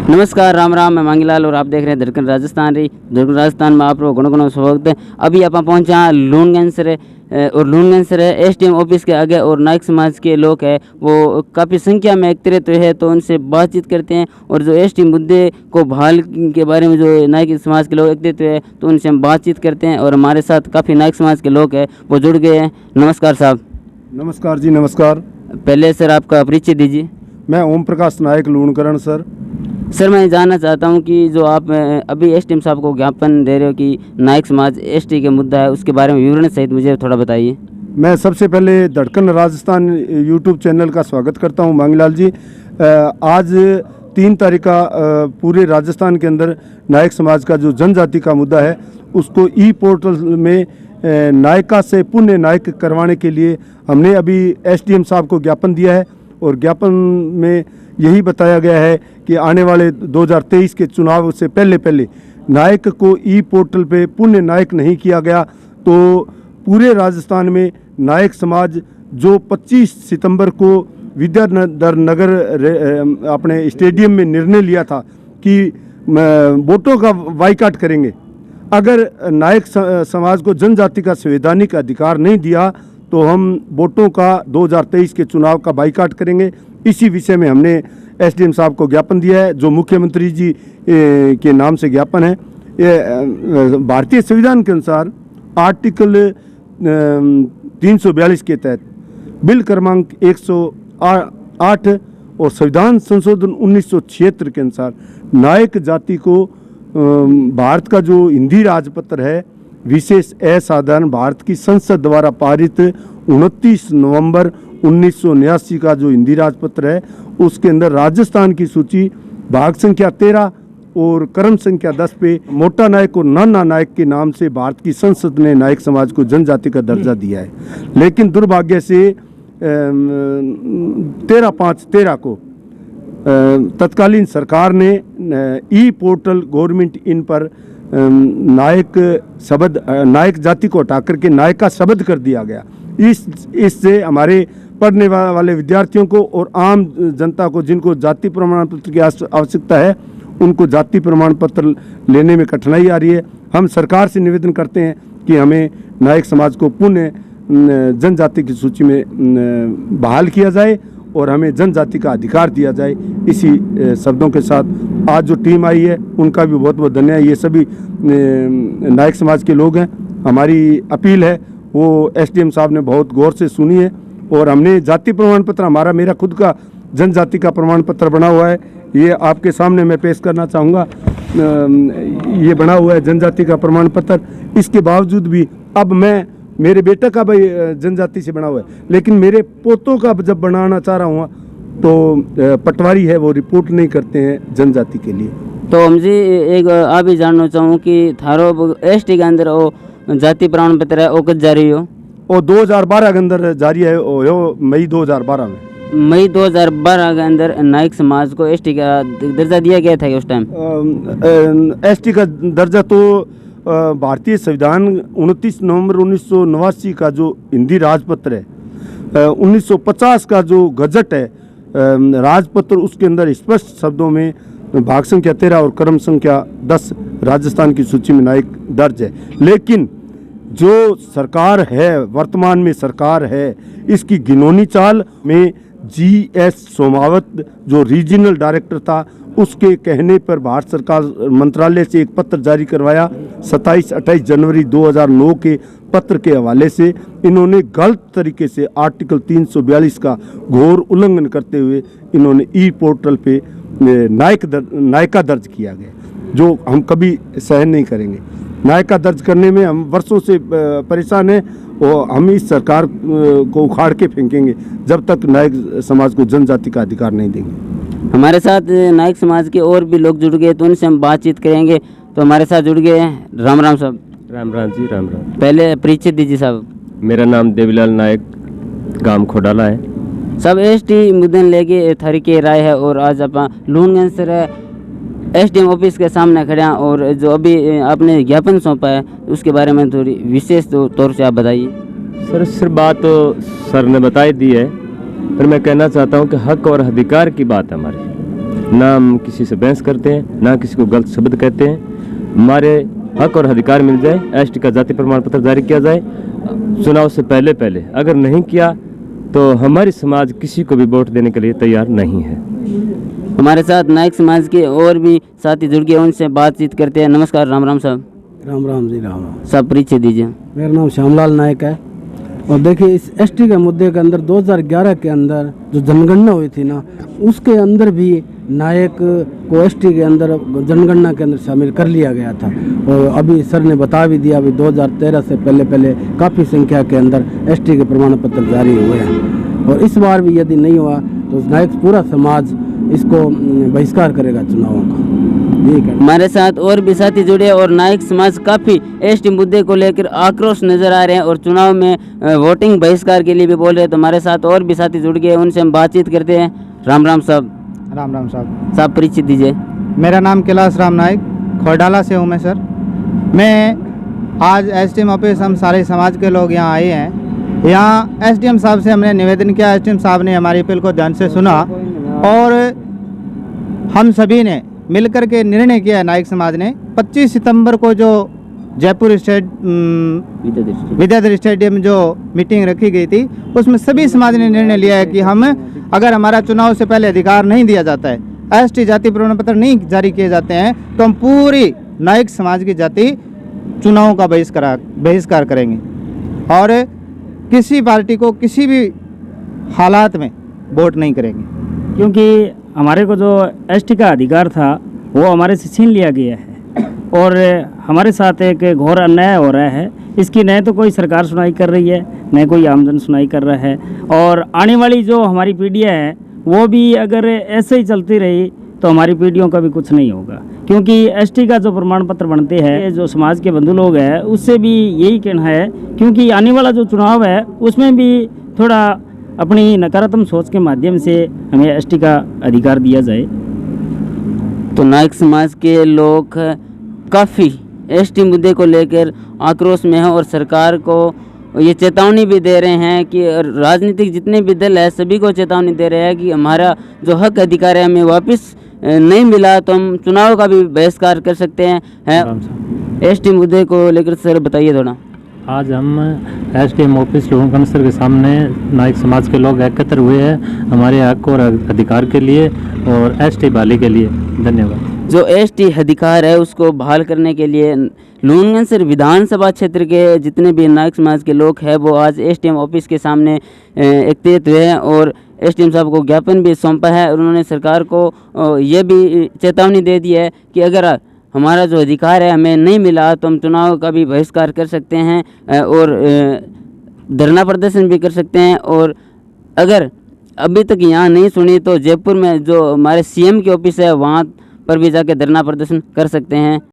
नमस्कार, राम राम। मैं मांगीलाल और आप देख रहे हैं धड़कन राजस्थान। धड़कन राजस्थान में आप लोग गुण स्वागत है। अभी आप पहुंचे हैं लूणगंज और लूणगंज से एसडीएम ऑफिस के आगे और नायक समाज के लोग हैं वो काफ़ी संख्या में एकत्रित हुए हैं, तो उनसे बातचीत करते हैं और जो एसटी मुद्दे को बहाल के बारे में जो नायक समाज के लोग एकत्रित हुए हैं तो उनसे हम बातचीत करते हैं। और हमारे साथ काफ़ी नायक समाज के लोग हैं वो जुड़ गए हैं। नमस्कार साहब। नमस्कार जी, नमस्कार। पहले सर आपका परिचय दीजिए। मैं ओम प्रकाश नायक लूणकरण सर। सर मैं जानना चाहता हूं कि जो आप अभी एसडीएम साहब को ज्ञापन दे रहे हो कि नायक समाज एसटी के मुद्दा है, उसके बारे में विवरण सहित मुझे थोड़ा बताइए। मैं सबसे पहले धड़कन राजस्थान यूट्यूब चैनल का स्वागत करता हूं मांगीलाल जी। आज 3 तारीख का पूरे राजस्थान के अंदर नायक समाज का जो जनजाति का मुद्दा है उसको ई पोर्टल में नायका से पुण्य नायक करवाने के लिए हमने अभी एसडीएम साहब को ज्ञापन दिया है। और ज्ञापन में यही बताया गया है कि आने वाले 2023 के चुनाव से पहले नायक को ई पोर्टल पे पुण्य नायक नहीं किया गया तो पूरे राजस्थान में नायक समाज जो 25 सितंबर को विद्याधर नगर अपने स्टेडियम में निर्णय लिया था कि वोटों का बाइकाट करेंगे, अगर नायक समाज को जनजाति का संवैधानिक अधिकार नहीं दिया तो हम वोटों का 2023 के चुनाव का बाइकाट करेंगे। इसी विषय में हमने एसडीएम साहब को ज्ञापन दिया है, जो मुख्यमंत्री जी के नाम से ज्ञापन है। ये भारतीय संविधान के अनुसार आर्टिकल 342 के तहत बिल क्रमांक 108 और संविधान संशोधन 1976 के अनुसार नायक जाति को भारत का जो हिंदी राजपत्र है विशेष असाधारण भारत की संसद द्वारा पारित 29 नवंबर 1989 का जो हिंदी राजपत्र है उसके अंदर राजस्थान की सूची भाग संख्या 13 और क्रम संख्या 10 पे मोटा नायक और नाना नायक के नाम से भारत की संसद ने नायक समाज को जनजाति का दर्जा दिया है। लेकिन दुर्भाग्य से 13/5/13 को तत्कालीन सरकार ने ई पोर्टल गवर्नमेंट इन पर नायक जाति को हटा करके नायका शब्द कर दिया गया। इससे हमारे पढ़ने वाले विद्यार्थियों को और आम जनता को जिनको जाति प्रमाण पत्र की आवश्यकता है उनको जाति प्रमाण पत्र लेने में कठिनाई आ रही है। हम सरकार से निवेदन करते हैं कि हमें नायक समाज को पुनः जनजाति की सूची में बहाल किया जाए और हमें जनजाति का अधिकार दिया जाए। इसी शब्दों के साथ आज जो टीम आई है उनका भी बहुत बहुत धन्यवाद। ये सभी नायक समाज के लोग हैं। हमारी अपील है वो एसडीएम साहब ने बहुत गौर से सुनी है और हमने जाति प्रमाण पत्र मेरा खुद का जनजाति का प्रमाण पत्र बना हुआ है, ये आपके सामने मैं पेश करना चाहूँगा। ये बना हुआ है जनजाति का प्रमाण पत्र। इसके बावजूद भी अब मेरे बेटा का भाई जनजाति से बना हुआ है, लेकिन मेरे पोतों का जब बनाना चाह रहा हूँ तो पटवारी है वो रिपोर्ट नहीं करते हैं जनजाति के लिए। तो हम जी एक आप ही जानना चाहूँ कि थारो एसटी के अंदर वो जाति प्रमाण पत्र है वो कब जारी हो? वो 2012 के अंदर जारी है, मई 2012 में। मई 2012 के अंदर नायक समाज को एसटी का दर्जा दिया गया था उस टाइम? एसटी का दर्जा तो भारतीय संविधान 29 नवंबर 1989 का जो हिंदी राजपत्र है, 1950 का जो गजट है राजपत्र, उसके अंदर स्पष्ट शब्दों में भाग संख्या 13 और क्रम संख्या 10 राजस्थान की सूची में नायक दर्ज है। लेकिन जो सरकार है, वर्तमान में सरकार है, इसकी घिनौनी चाल में GS सोमावत जो रीजनल डायरेक्टर था उसके कहने पर भारत सरकार मंत्रालय से एक पत्र जारी करवाया 27-28 जनवरी 2009 के पत्र के हवाले से इन्होंने गलत तरीके से आर्टिकल 342 का घोर उल्लंघन करते हुए इन्होंने ई पोर्टल पे नायका दर्ज किया गया, जो हम कभी सहन नहीं करेंगे। नायका दर्ज करने में हम वर्षों से परेशान हैं और हम इस सरकार को उखाड़ के फेंकेंगे जब तक नायक समाज को जनजाति का अधिकार नहीं देंगे। हमारे साथ नायक समाज के और भी लोग जुड़ गए तो उनसे हम बातचीत करेंगे। तो हमारे साथ जुड़ गए हैं राम राम साहब। राम राम जी, राम राम। पहले परिचय दीजिए साहब। मेरा नाम देवीलाल नायक, गांव खोडाला है। सब एसटी मुद्दे लेके थारी के राय है और आज आप लूणगंज से एसडीएम ऑफिस के सामने खड़े हैं और जो अभी आपने ज्ञापन सौंपा है उसके बारे में थोड़ी विशेष तौर से आप बताइए। सर सिर्फ बात तो सर ने बताई दी है, पर मैं कहना चाहता हूं कि हक और अधिकार की बात है हमारी। ना हम किसी से बहस करते हैं, ना किसी को गलत शब्द कहते हैं। हमारे हक और अधिकार मिल जाए, एसटी का जाति प्रमाण पत्र जारी किया जाए चुनाव से पहले। अगर नहीं किया तो हमारी समाज किसी को भी वोट देने के लिए तैयार नहीं है। हमारे साथ नायक समाज के और भी साथी जुड़ गए, उनसे बातचीत करते हैं। नमस्कार, राम राम साहब। राम राम जी, राम राम। सब परिचय दीजिए। मेरा नाम श्यामलाल नायक है। और देखिए, इस एसटी के मुद्दे के अंदर 2011 के अंदर जो जनगणना हुई थी ना, उसके अंदर भी नायक को एसटी के अंदर जनगणना के अंदर शामिल कर लिया गया था। और अभी सर ने बता भी दिया, अभी 2013 से पहले काफ़ी संख्या के अंदर एसटी के प्रमाण पत्र जारी हुए हैं। और इस बार भी यदि नहीं हुआ तो नायक पूरा समाज इसको बहिष्कार करेगा चुनावों का। हमारे साथ और भी साथी जुड़े और नायक समाज काफ़ी एसटी मुद्दे को लेकर आक्रोश नजर आ रहे हैं और चुनाव में वोटिंग बहिष्कार के लिए भी बोल रहे हैं। तो हमारे साथ और भी साथी जुड़ गए, उनसे हम बातचीत करते हैं। राम राम साहब। राम राम साहब। साहब परिचय दीजिए। मेरा नाम कैलाश राम नायक, खोडाला से हूँ मैं सर। मैं आज एसडीएम ऑफिस, हम सारे समाज के लोग यहाँ आए हैं। यहाँ एसडीएम साहब से हमने निवेदन किया, एसडीएम साहब ने हमारी अपील को ध्यान से सुना और हम सभी ने मिलकर के निर्णय किया है। नायक समाज ने 25 सितंबर को जो जयपुर विद्याधर स्टेडियम जो मीटिंग रखी गई थी, उसमें सभी समाज ने निर्णय लिया है कि हम, अगर हमारा चुनाव से पहले अधिकार नहीं दिया जाता है, एसटी जाति प्रमाण पत्र नहीं जारी किए जाते हैं, तो हम पूरी नायक समाज की जाति चुनावों का बहिष्कार करेंगे और किसी पार्टी को किसी भी हालात में वोट नहीं करेंगे। क्योंकि हमारे को जो एसटी का अधिकार था वो हमारे से छीन लिया गया है और हमारे साथ एक घोर अन्याय हो रहा है। इसकी न तो कोई सरकार सुनाई कर रही है, न कोई आमजन सुनाई कर रहा है। और आने वाली जो हमारी पीढ़ियाँ हैं वो भी अगर ऐसे ही चलती रही तो हमारी पीढ़ियों का भी कुछ नहीं होगा। क्योंकि एसटी का जो प्रमाण पत्र बनते हैं, जो समाज के बंधु लोग हैं, उससे भी यही कहना है, क्योंकि आने वाला जो चुनाव है उसमें भी थोड़ा अपनी नकारात्मक सोच के माध्यम से हमें एसटी का अधिकार दिया जाए। तो नायक समाज के लोग काफ़ी एसटी मुद्दे को लेकर आक्रोश में हैं और सरकार को ये चेतावनी भी दे रहे हैं कि राजनीतिक जितने भी दल है सभी को चेतावनी दे रहे हैं कि हमारा जो हक अधिकार है हमें वापस नहीं मिला तो हम चुनाव का भी बहिष्कार कर सकते हैं। एसटी मुद्दे को लेकर सर बताइए थोड़ा। आज हम एसडीएम ऑफिस लोहगंज के सामने नायक समाज के लोग एकत्र हुए हैं हमारे हक और अधिकार के लिए और एसटी बहाली के लिए। धन्यवाद। जो एसटी अधिकार है उसको बहाल करने के लिए लोहगंज विधानसभा क्षेत्र के जितने भी नायक समाज के लोग हैं वो आज एसडीएम ऑफिस के सामने एकत्रित हुए हैं और एसडीएम साहब को ज्ञापन भी सौंपा है और उन्होंने सरकार को ये भी चेतावनी दे दी है कि अगर हमारा जो अधिकार है हमें नहीं मिला तो हम चुनाव का भी बहिष्कार कर सकते हैं और धरना प्रदर्शन भी कर सकते हैं। और अगर अभी तक यहाँ नहीं सुनी तो जयपुर में जो हमारे सीएम की ऑफिस है वहाँ पर भी जाके धरना प्रदर्शन कर सकते हैं।